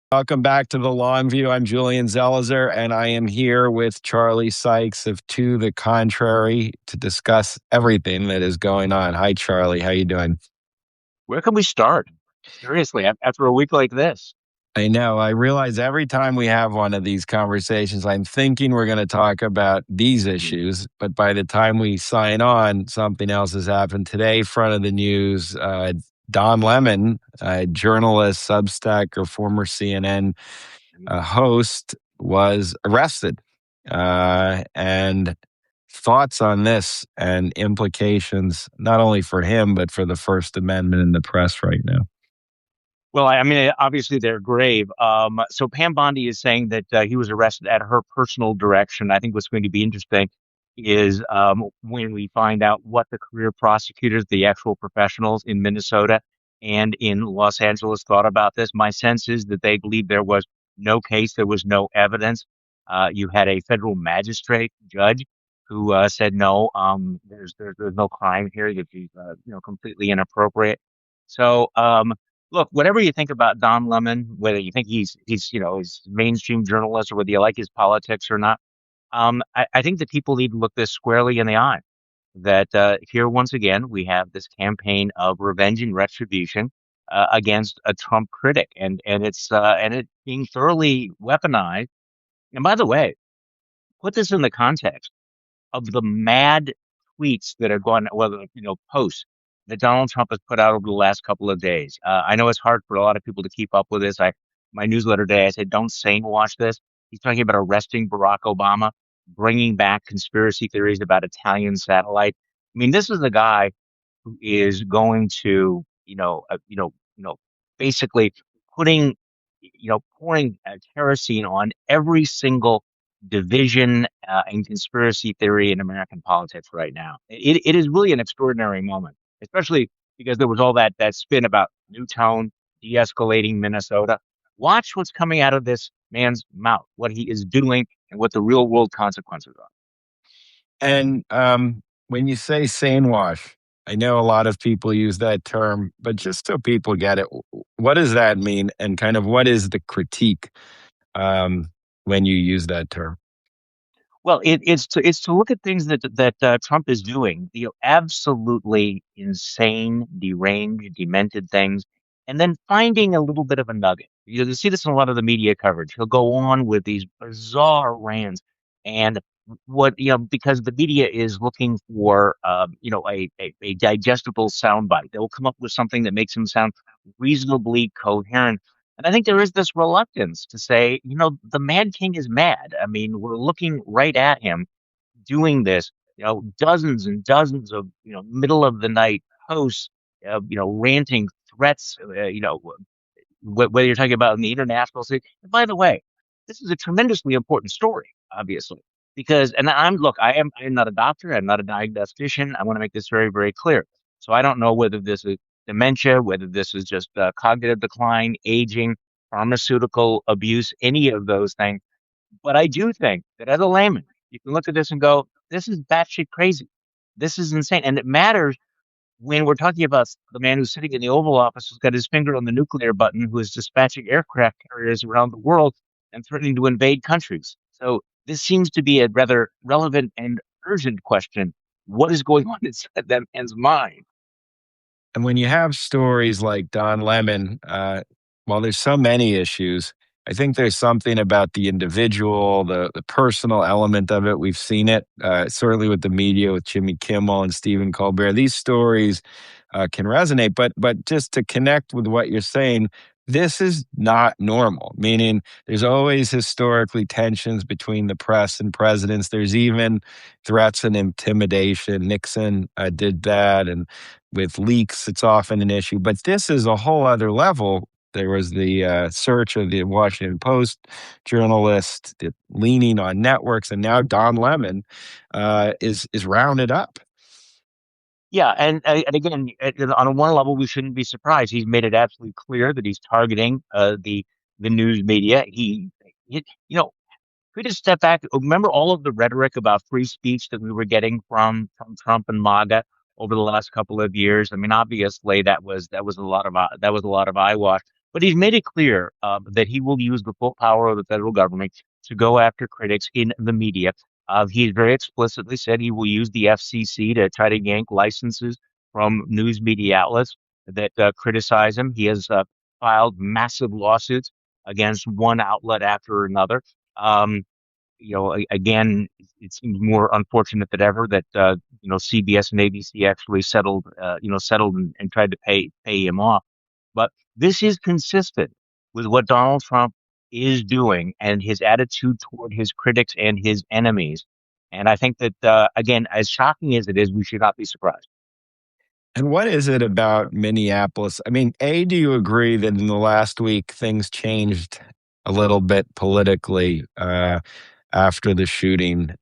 Welcome back to the Long View. I'm Julian Zelizer, and I am here with Charlie Sykes of To the Contrary to discuss everything that is going on. Hi, Charlie. How you doing? Where can we start? Seriously, after a week like this. I know. I realize every time we have one of these conversations, I'm thinking we're going to talk about these Mhm. issues, but by the time we sign on, something else has happened. Today, front of the news, Don Lemon, a journalist, Substack, or former CNN host, was arrested. And thoughts on this and implications, not only for him, but for the First Amendment in the press right now. Well, I mean, obviously they're grave. So Pam Bondi is saying that he was arrested at her personal direction. I think what's going to be interesting is when we find out what the career prosecutors, the actual professionals in Minnesota and in Los Angeles thought about this. My sense is that they believe there was no case, there was no evidence. You had a federal magistrate judge who said no, there's no crime here. That is completely inappropriate. So look, whatever you think about Don Lemon, whether you think he's mainstream journalist or whether you like his politics or not, I think that people need to look this squarely in the eye. That here once again we have this campaign of revenge and retribution against a Trump critic, and it being thoroughly weaponized. And by the way, put this in the context of the mad tweets that are going, well, posts that Donald Trump has put out over the last couple of days. I know it's hard for a lot of people to keep up with this. My newsletter today, I said, don't sane watch this. He's talking about arresting Barack Obama, bringing back conspiracy theories about Italian satellite. I mean, this is the guy who is going to, basically putting, pouring kerosene on every single division and conspiracy theory in American politics right now. It is really an extraordinary moment, especially because there was all that spin about new tone, de-escalating Minnesota. Watch what's coming out of this man's mouth, what he is doing, and what the real world consequences are. And when you say sane wash, I know a lot of people use that term, but just so people get it, what does that mean? And kind of what is the critique um, when you use that term? Well, it's to look at things that Trump is doing, absolutely insane, deranged, demented things, and then finding a little bit of a nugget. You see this in a lot of the media coverage. He'll go on with these bizarre rants, and because the media is looking for a digestible soundbite. They'll come up with something that makes him sound reasonably coherent. And I think there is this reluctance to say, the Mad King is mad. I mean, we're looking right at him doing this, dozens and dozens of, middle of the night posts, ranting threats, whether you're talking about in the international scene. And by the way, this is a tremendously important story, obviously, because, and I am not a doctor. I'm not a diagnostician. I want to make this very, very clear. So I don't know whether this is dementia, whether this is just cognitive decline, aging, pharmaceutical abuse, any of those things. But I do think that as a layman, you can look at this and go, this is batshit crazy. This is insane. And it matters when we're talking about the man who's sitting in the Oval Office who's got his finger on the nuclear button, who is dispatching aircraft carriers around the world and threatening to invade countries. So this seems to be a rather relevant and urgent question. What is going on inside that man's mind? And when you have stories like Don Lemon, well, there's so many issues. I think there's something about the individual, the personal element of it. We've seen it certainly with the media, with Jimmy Kimmel and Stephen Colbert. These stories can resonate, but just to connect with what you're saying, this is not normal. Meaning, there's always historically tensions between the press and presidents. There's even threats and intimidation. Nixon did that, and with leaks, it's often an issue. But this is a whole other level. There was the search of the Washington Post journalist leaning on networks, and now Don Lemon is rounded up. Yeah, and again, on one level, we shouldn't be surprised. He's made it absolutely clear that he's targeting the news media. He we just step back. Remember all of the rhetoric about free speech that we were getting from Trump and MAGA over the last couple of years. I mean, obviously that was a lot of eyewash. But he's made it clear that he will use the full power of the federal government to go after critics in the media. He's very explicitly said he will use the FCC to try to yank licenses from news media outlets that criticize him. He has filed massive lawsuits against one outlet after another. Um, Again, it seems more unfortunate than ever that CBS and ABC actually settled and tried to pay him off. But this is consistent with what Donald Trump is doing and his attitude toward his critics and his enemies. And I think that again, as shocking as it is, we should not be surprised. And what is it about Minneapolis? I mean, A, do you agree that in the last week things changed a little bit politically after the shooting?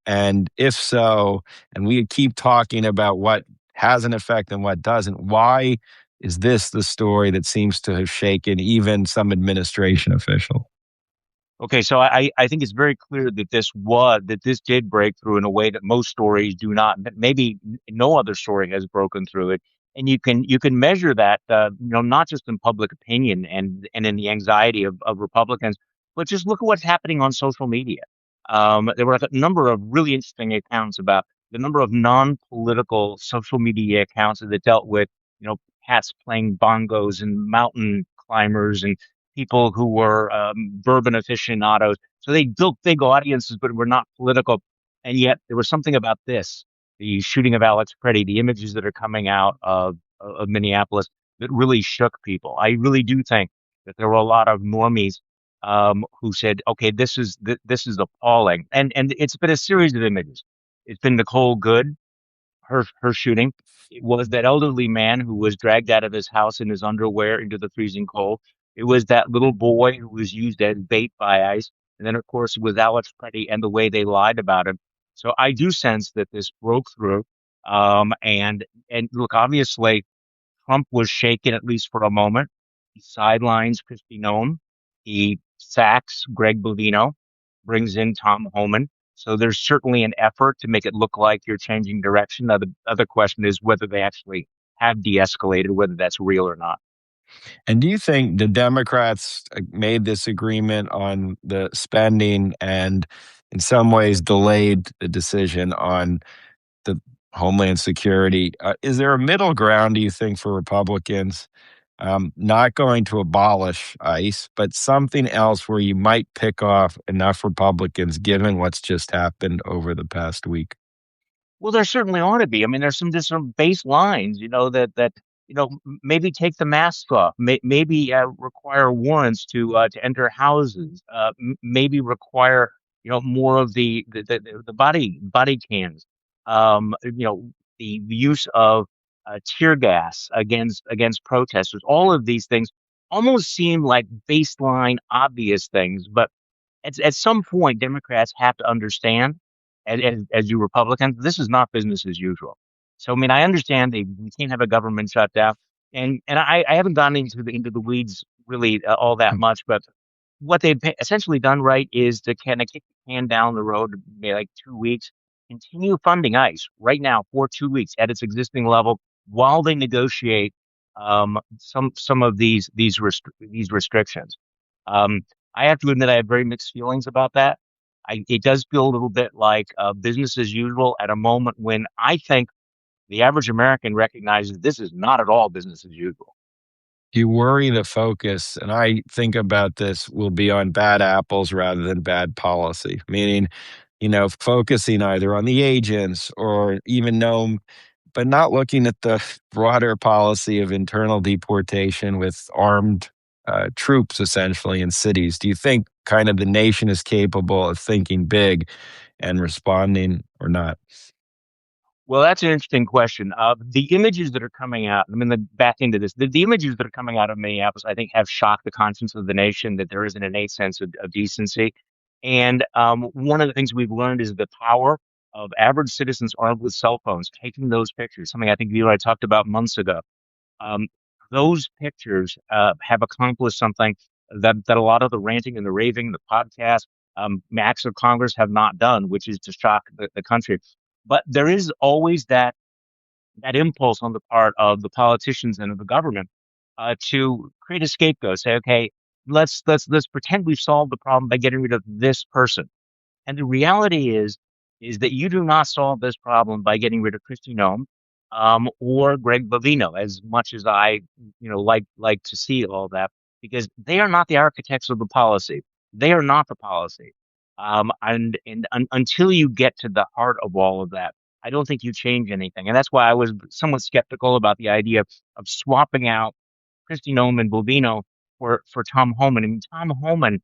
And if so, and we keep talking about what has an effect and what doesn't, why is this the story that seems to have shaken even some administration official? Okay, so I think it's very clear that this did break through in a way that most stories do not. Maybe no other story has broken through it, and you can measure that not just in public opinion and in the anxiety of Republicans, but just look at what's happening on social media. There were a number of really interesting accounts about the number of non-political social media accounts that dealt with cats playing bongos and mountain climbers and people who were bourbon aficionados. So they built big audiences, but were not political. And yet there was something about this, the shooting of Alex Preddy, the images that are coming out of Minneapolis that really shook people. I really do think that there were a lot of normies who said, "Okay, this is appalling," and it's been a series of images. It's been Nicole Good, her shooting. It was that elderly man who was dragged out of his house in his underwear into the freezing cold. It was that little boy who was used as bait by ICE. And then, of course, it was Alex Petty and the way they lied about him. So I do sense that this broke through. And look, obviously, Trump was shaken at least for a moment. He sidelines Kristi Noem. He sacks Greg Bovino, brings in Tom Homan. So there's certainly an effort to make it look like you're changing direction. Now, the other question is whether they actually have de-escalated, whether that's real or not. And do you think the Democrats made this agreement on the spending and in some ways delayed the decision on the Homeland Security? Is there a middle ground, do you think, for Republicans? Not going to abolish ICE, but something else where you might pick off enough Republicans given what's just happened over the past week? Well, there certainly ought to be. I mean, there's some just some baselines, that maybe take the masks off, maybe require warrants to enter houses, maybe require more of the body cams, the use of tear gas against protesters. All of these things almost seem like baseline obvious things, but at some point, Democrats have to understand, as you Republicans, this is not business as usual. So, I mean, I understand we can't have a government shutdown, and I haven't gone into the weeds really all that much, but what they've essentially done right is to kind of kick the can down the road, maybe like 2 weeks, continue funding ICE right now for 2 weeks at its existing level while they negotiate some of these restrictions. Um, I have to admit I have very mixed feelings about that. It does feel a little bit like business as usual at a moment when I think the average American recognizes this is not at all business as usual. You worry the focus, and I think about this, will be on bad apples rather than bad policy, meaning, focusing either on the agents or even Nome, but not looking at the broader policy of internal deportation with armed troops essentially in cities. Do you think kind of the nation is capable of thinking big and responding or not? Well, that's an interesting question. The images that are coming out, I mean, back into this, the images that are coming out of Minneapolis, I think, have shocked the conscience of the nation that there is an innate sense of decency. And one of the things we've learned is the power of average citizens armed with cell phones taking those pictures, something I think you and I talked about months ago. Um, those pictures have accomplished something that a lot of the ranting and the raving, the podcast, acts of Congress have not done, which is to shock the country. But there is always that impulse on the part of the politicians and of the government to create a scapegoat. Say, okay, let's pretend we've solved the problem by getting rid of this person. And the reality is that you do not solve this problem by getting rid of Kristi Noem, or Greg Bovino, as much as I, like to see all that, because they are not the architects of the policy. They are not the policy. Until you get to the heart of all of that, I don't think you change anything. And that's why I was somewhat skeptical about the idea of swapping out Kristi Noem and Bovino for Tom Homan. I mean, Tom Homan,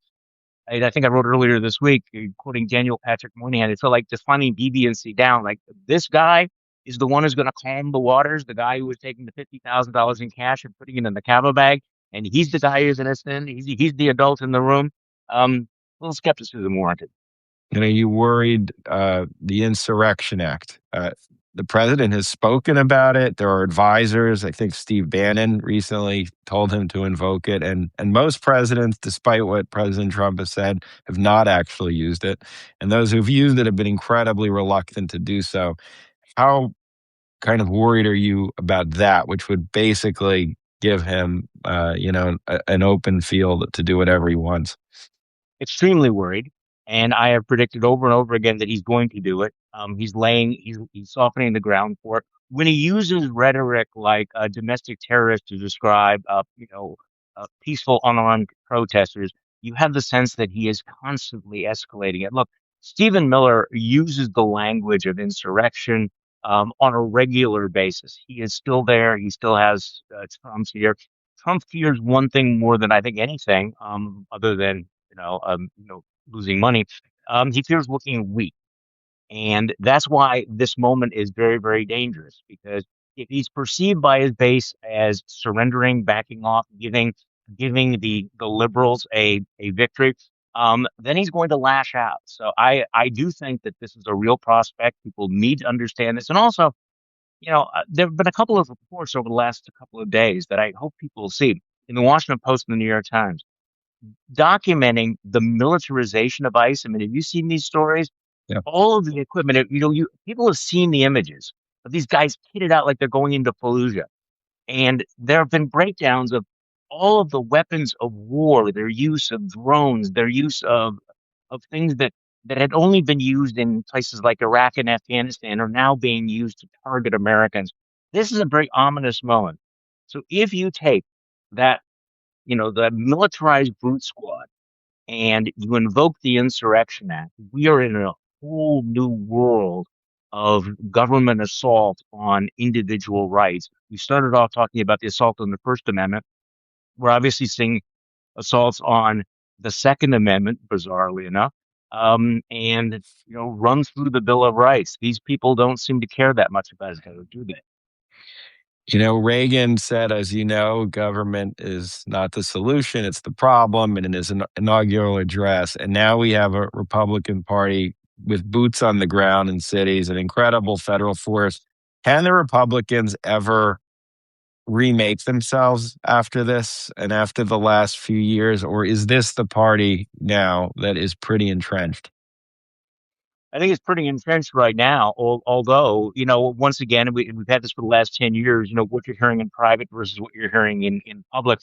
I think I wrote earlier this week, quoting Daniel Patrick Moynihan, it's like defining BB&C down. Like, this guy is the one who's going to calm the waters, the guy who was taking the $50,000 in cash and putting it in the camel bag, and he's the guy who's innocent. He's the adult in the room. A little skepticism warranted. You worried the Insurrection Act. The president has spoken about it. There are advisors. I think Steve Bannon recently told him to invoke it. And most presidents, despite what President Trump has said, have not actually used it. And those who've used it have been incredibly reluctant to do so. How kind of worried are you about that, which would basically give him, an open field to do whatever he wants? Extremely worried, and I have predicted over and over again that he's going to do it. He's softening the ground for it. When he uses rhetoric like domestic terrorist to describe, peaceful unarmed protesters, you have the sense that he is constantly escalating it. Look, Stephen Miller uses the language of insurrection on a regular basis. He is still there. He still has Trump's here. Trump fears one thing more than I think anything, other than losing money. He fears looking weak, and that's why this moment is very, very dangerous. Because if he's perceived by his base as surrendering, backing off, giving the liberals a victory, then he's going to lash out. So I do think that this is a real prospect. People need to understand this, and also, there have been a couple of reports over the last couple of days that I hope people will see in the Washington Post and the New York Times documenting the militarization of ICE. I mean, have you seen these stories? Yeah. All of the equipment, you people have seen the images of these guys kitted out like they're going into Fallujah. And there have been breakdowns of all of the weapons of war, their use of drones, their use of things that had only been used in places like Iraq and Afghanistan are now being used to target Americans. This is a very ominous moment. So if you take that, the militarized brute squad, and you invoke the Insurrection Act, we are in a whole new world of government assault on individual rights. We started off talking about the assault on the First Amendment. We're obviously seeing assaults on the Second Amendment, bizarrely enough, and run through the Bill of Rights. These people don't seem to care that much about it, do they? Reagan said, as you know, government is not the solution, it's the problem, and in his inaugural address. And now we have a Republican Party with boots on the ground in cities, an incredible federal force. Can the Republicans ever remake themselves after this and after the last few years? Or is this the party now that is pretty entrenched? I think it's pretty entrenched right now. Although, once again, we've had this for the last 10 years. What you're hearing in private versus what you're hearing in public.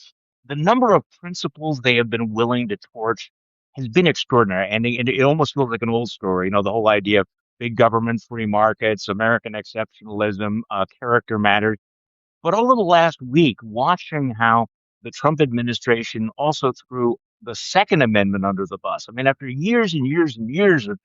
The number of principles they have been willing to torch has been extraordinary, and it almost feels like an old story. The whole idea of big government, free markets, American exceptionalism, character matters. But over the last week, watching how the Trump administration also threw the Second Amendment under the bus. I mean, after years and years and years of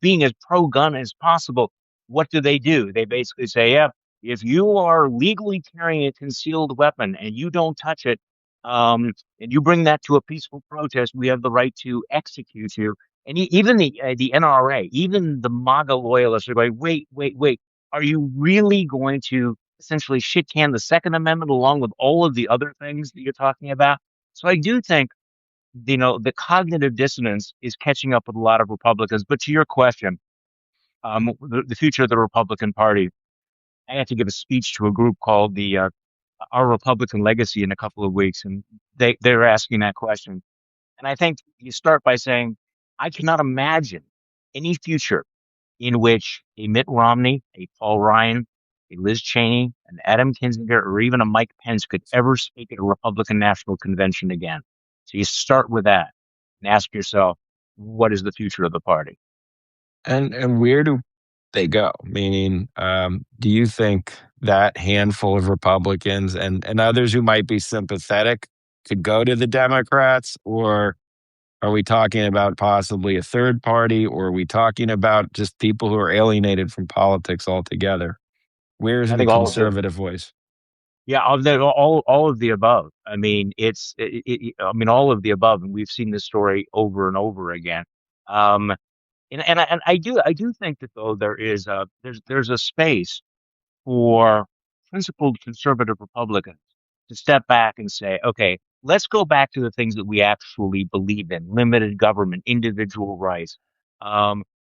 being as pro-gun as possible, what do? They basically say, yeah, if you are legally carrying a concealed weapon and you don't touch it, and you bring that to a peaceful protest, we have the right to execute you. And even the NRA, even the MAGA loyalists are going, wait, wait, wait. Are you really going to essentially shit can the Second Amendment along with all of the other things that you're talking about? So I do think, the cognitive dissonance is catching up with a lot of Republicans. But to your question, the future of the Republican Party, I had to give a speech to a group called the Our Republican Legacy in a couple of weeks, and they're asking that question. And I think you start by saying, I cannot imagine any future in which a Mitt Romney, a Paul Ryan, a Liz Cheney, an Adam Kinzinger, or even a Mike Pence could ever speak at a Republican National Convention again. So you start with that and ask yourself, what is the future of the party? And where do they go? Meaning, do you think that handful of Republicans and others who might be sympathetic could go to the Democrats, or are we talking about possibly a third party, or are we talking about just people who are alienated from politics altogether? Where's I the think all of the conservative voice? Yeah, all of the above. I mean, I mean, all of the above, and we've seen this story over and over again. Um, and I do think that though there's a space for principled conservative Republicans to step back and say, okay, let's go back to the things that we actually believe in: limited government, individual rights,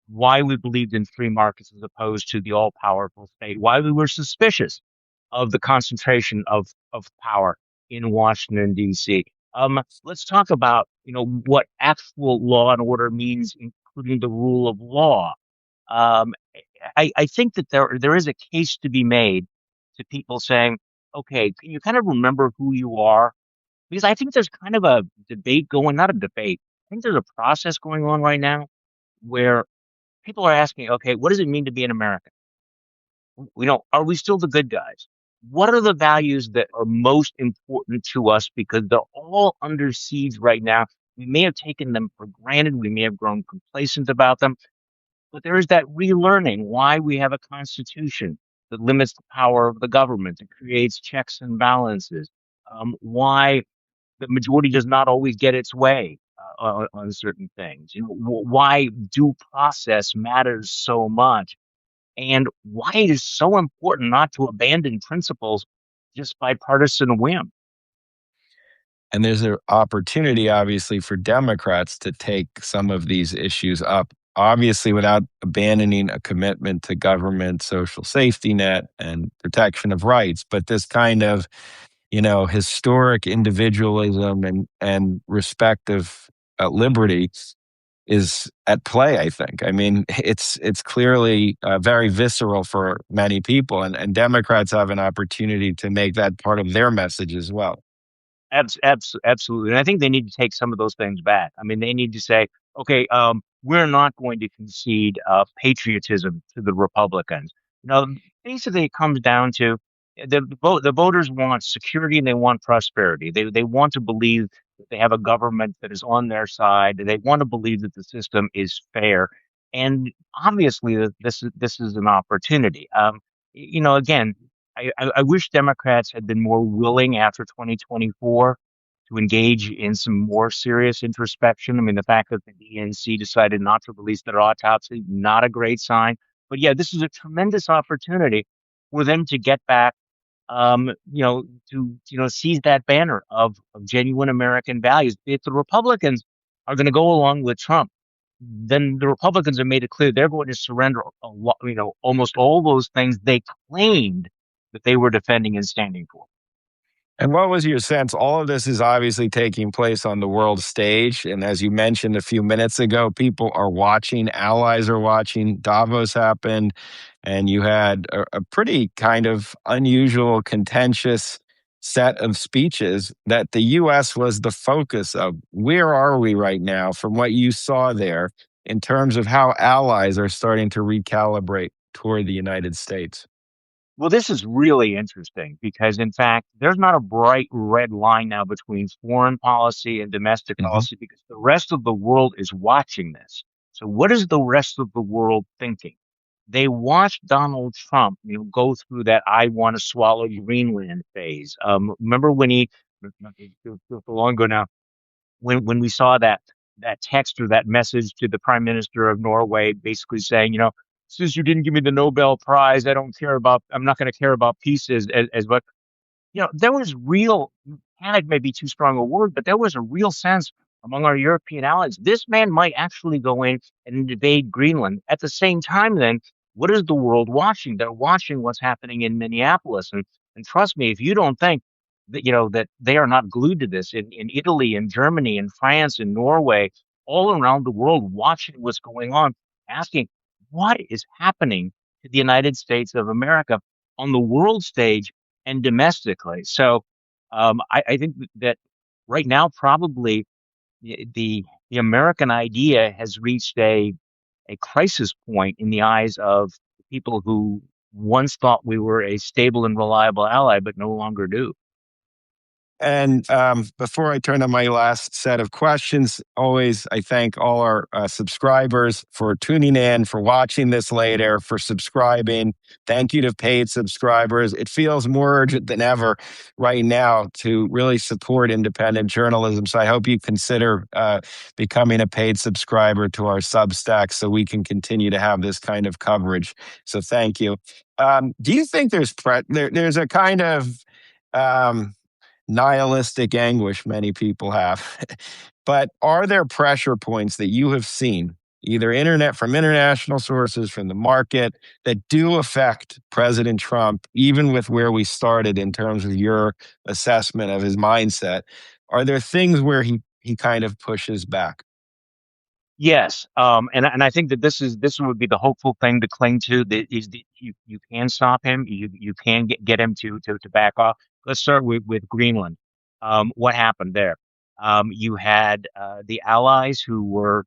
why we believed in free markets as opposed to the all-powerful state, why we were suspicious of the concentration of power in Washington, D.C. Let's talk about, what actual law and order means, including the rule of law. Um, I think that there is a case to be made to people saying, okay, can you kind of remember who you are? Because I think there's kind of a debate going, not a debate. I think there's a process going on right now where people are asking, okay, what does it mean to be an American? Are we still the good guys? What are the values that are most important to us? Because they're all under siege right now. We may have taken them for granted. We may have grown complacent about them, but there is that relearning why we have a constitution that limits the power of the government, that creates checks and balances, why the majority does not always get its way on certain things, why due process matters so much, and why it is so important not to abandon principles just by partisan whim. And there's an opportunity, obviously, for Democrats to take some of these issues up, obviously, without abandoning a commitment to government, social safety net, and protection of rights. But this kind of, historic individualism and respect of liberty is at play, I think. I mean, it's clearly very visceral for many people, and Democrats have an opportunity to make that part of their message as well. Absolutely. And I think they need to take some of those things back. I mean, they need to say, okay, we're not going to concede patriotism to the Republicans. Basically, it comes down to the voters want security and they want prosperity. They want to believe that they have a government that is on their side. They want to believe that the system is fair. And obviously, this is an opportunity. Again, I wish Democrats had been more willing after 2024 to engage in some more serious introspection. I mean, the fact that the DNC decided not to release their autopsy, not a great sign. But yeah, this is a tremendous opportunity for them to get back, to seize that banner of genuine American values. If the Republicans are going to go along with Trump, then the Republicans have made it clear they're going to surrender a lot, almost all those things they claimed that they were defending and standing for. And what was your sense? All of this is obviously taking place on the world stage. And as you mentioned a few minutes ago, people are watching, allies are watching. Davos happened, and you had a pretty kind of unusual, contentious set of speeches that the US was the focus of. Where are we right now from what you saw there in terms of how allies are starting to recalibrate toward the United States? Well, this is really interesting because, in fact, there's not a bright red line now between foreign policy and domestic Hmm. policy because the rest of the world is watching this. So, what is the rest of the world thinking? They watched Donald Trump, go through that "I want to swallow Greenland" phase. Remember when so long ago now, when we saw that text or that message to the Prime Minister of Norway, basically saying, since you didn't give me the Nobel Prize, I'm not going to care about peace as much. There was real panic, may be too strong a word, but there was a real sense among our European allies. This man might actually go in and invade Greenland. At the same time, then, what is the world watching? They're watching what's happening in Minneapolis. And trust me, if you don't think that, that they are not glued to this in Italy and Germany and France and Norway, all around the world, watching what's going on, asking, what is happening to the United States of America? on the world stage and domestically. So I think that right now, probably the American idea has reached a crisis point in the eyes of people who once thought we were a stable and reliable ally, but no longer do. And before I turn to my last set of questions, always I thank all our subscribers for tuning in, for watching this later, for subscribing. Thank you to paid subscribers. It feels more urgent than ever right now to really support independent journalism. So I hope you consider becoming a paid subscriber to our Substack so we can continue to have this kind of coverage. So thank you. Do you think there's a kind of um, nihilistic anguish many people have. But are there pressure points that you have seen, either internet from international sources, from the market, that do affect President Trump, even with where we started in terms of your assessment of his mindset? Are there things where he kind of pushes back? Yes, and I think that this would be the hopeful thing to cling to. That is, you can stop him. You can get him to back off. Let's start with Greenland. What happened there? You had the allies who were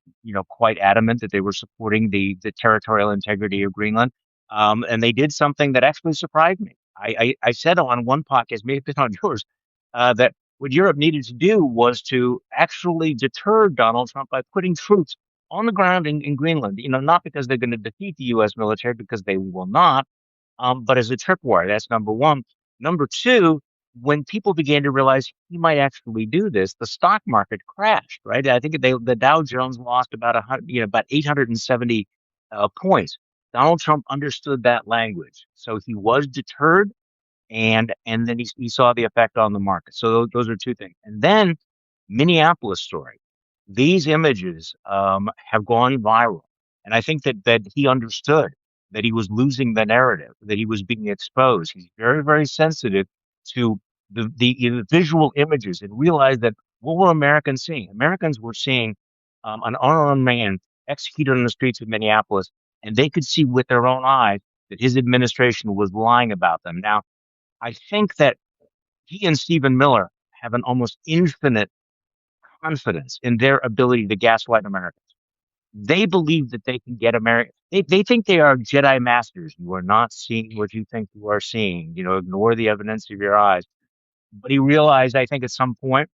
quite adamant that they were supporting the territorial integrity of Greenland, and they did something that actually surprised me. I said on one podcast, maybe it's on yours, that what Europe needed to do was to actually deter Donald Trump by putting troops on the ground in Greenland. Not because they're going to defeat the U.S. military, because they will not, but as a tripwire. That's number one. Number two, when people began to realize he might actually do this, the stock market crashed. Right? I think the Dow Jones lost about 870 points. Donald Trump understood that language, so he was deterred, and then he saw the effect on the market. So those are two things. And then Minneapolis story. These images have gone viral, and I think that he understood that he was losing the narrative, that he was being exposed. He's very, very sensitive to the visual images, and realized that what were Americans seeing? Americans were seeing an unarmed man executed on the streets of Minneapolis, and they could see with their own eyes that his administration was lying about them. Now, I think that he and Stephen Miller have an almost infinite confidence in their ability to gaslight Americans. They believe that they can get America. They think they are Jedi masters. You are not seeing what you think you are seeing. Ignore the evidence of your eyes. But he realized, I think, at some point,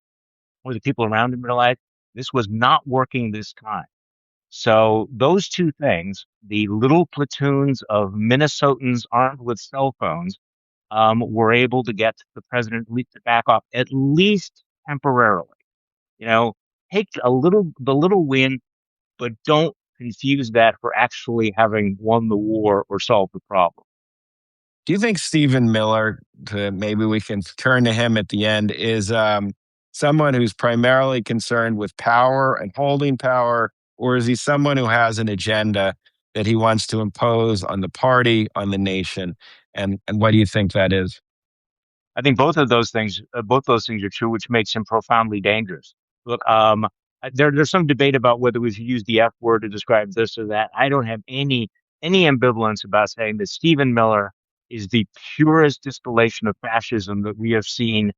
or the people around him realized, this was not working this time. So those two things, the little platoons of Minnesotans armed with cell phones, were able to get the president to back off at least temporarily. You know, take the little win, but don't confuse that for actually having won the war or solved the problem. Do you think Stephen Miller, maybe we can turn to him at the end, is someone who's primarily concerned with power and holding power, or is he someone who has an agenda that he wants to impose on the party, on the nation? And what do you think that is? I think both those things are true, which makes him profoundly dangerous. Look, there's some debate about whether we should use the F word to describe this or that. I don't have any ambivalence about saying that Stephen Miller is the purest distillation of fascism that we have seen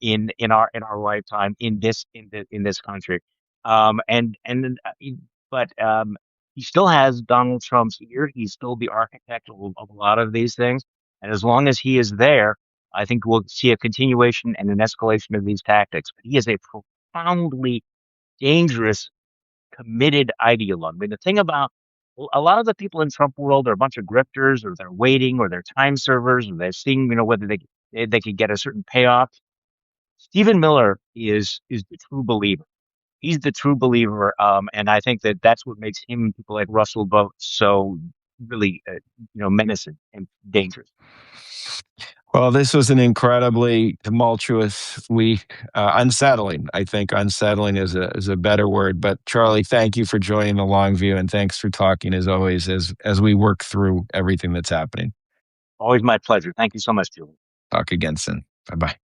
in our lifetime in this country. But he still has Donald Trump's ear. He's still the architect of a lot of these things, and as long as he is there, I think we'll see a continuation and an escalation of these tactics. But he is a profoundly dangerous, committed ideologue. I mean, the thing about a lot of the people in Trump world are a bunch of grifters, or they're waiting, or they're time servers, or they're seeing, whether they could get a certain payoff. Stephen Miller is the true believer. He's the true believer, and I think that that's what makes him and people like Russell Vogt so really, menacing and dangerous. Well, this was an incredibly tumultuous week. Unsettling, I think. Unsettling is a better word. But Charlie, thank you for joining the long view, and thanks for talking as always as we work through everything that's happening. Always my pleasure. Thank you so much, Julie. Talk again soon. Bye bye.